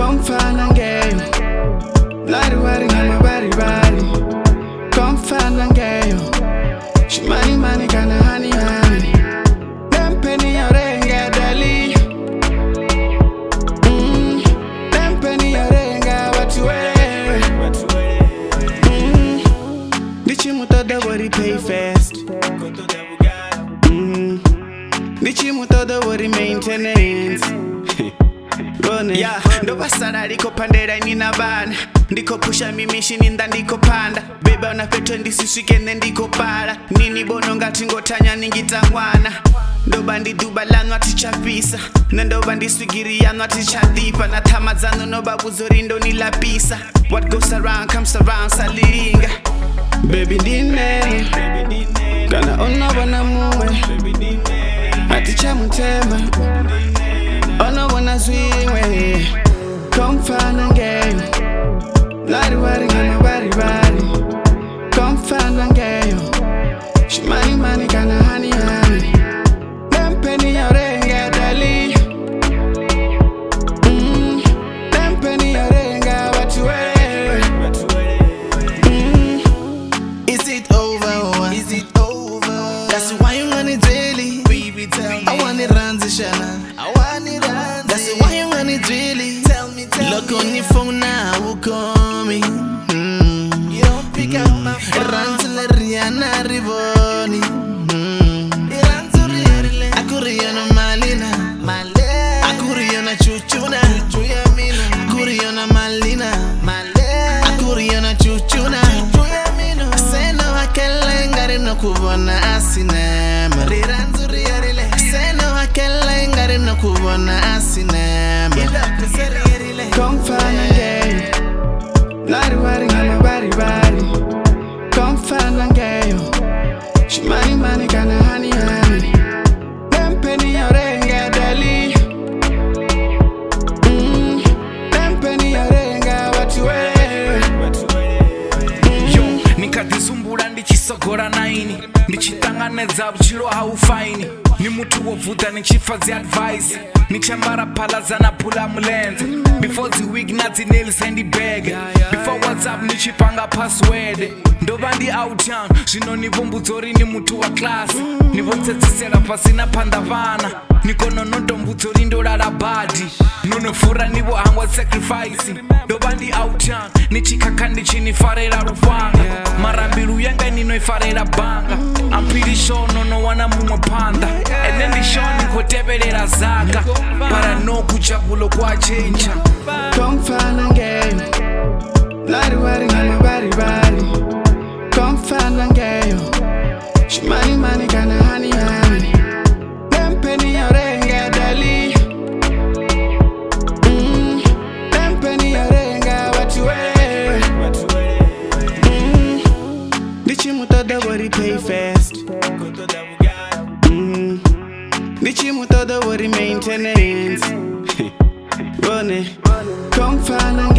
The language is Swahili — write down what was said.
Come find and get you. Like the wedding, I'm a body. Come find and get you. She money, kinda honey. Them penny out there, get deli. Them penny out there, get what you wear. Did you muta the body pay fast? Did you muta the body maintenance? Yeah, ndo basara liko pandera nina bana. Ndiko pusha mimishi ninda ndiko panda. Beba unapetwa ndisiswike ndiko para. Nini bono ngati ngotanya ningitangwana. Ndo bandi dubalano atichapisa. Ndo bandi swigiriano atichadipa. Na tamazano no babu zorindo nilapisa. What goes around comes around saliringa. Baby ndine kana ona wana muwe aticha mutema ona wana zwiwe. Come find and get you. Like the wedding, I'm a body. Come find and get you. She money, kinda honey. Them penny out there, get deli. Them penny out there, get what you wear. Is it over? Is it over? That's why you want it daily. Baby, tell me. I want it transition. That's why you want it really. Tell me. Look on your phone now, who call me? You don't pick up my phone. Run to the Rihanna Rivoni. Akuriana Malina. Akuriana Chuchuna. Akuriana Malina. Akuriana Chuchuna. Seno hakelengare no kubona asinema. Seno hakelengare no kubona asinema. Come find and get you. Like the wedding, I'm a body. Come find and get you. She money, kinda honey. Them penny out there, get deli. Them penny out there, get what you wear. Yo, nikadisumbura ndichisogora naini. Ndichitanganedza buchiro haufaini. Ni mutu wovuta nichifazi advice. Nichambara palaza na pula mulenze. Before the wig nazi nails and the bag. Before WhatsApp nichipanga password. Ndobandi out town, zvino nivombudzori ni mutu wa class. Nivontsetsisera pasina pandavana. Nikono nondombudzori ndorara badi. Nonofura nivo hangwa sacrifice. Ndobandi out town, nichikaka ndichinifarera rupanga. Marambiru yanga ninoifarera banga. I'm pretty sure no wana mumwe panda. And then the show nikoteverera zaka. Para no kuchapulo kwa chencha. Come find and get you. Like the wedding, I'm a body. Come find and get you. She money, kinda honey. Them penny out there, get deli. Them penny out there, get what you wear. Did you muta the body pay fast? Did you muta the body maintenance? Run it. Come find and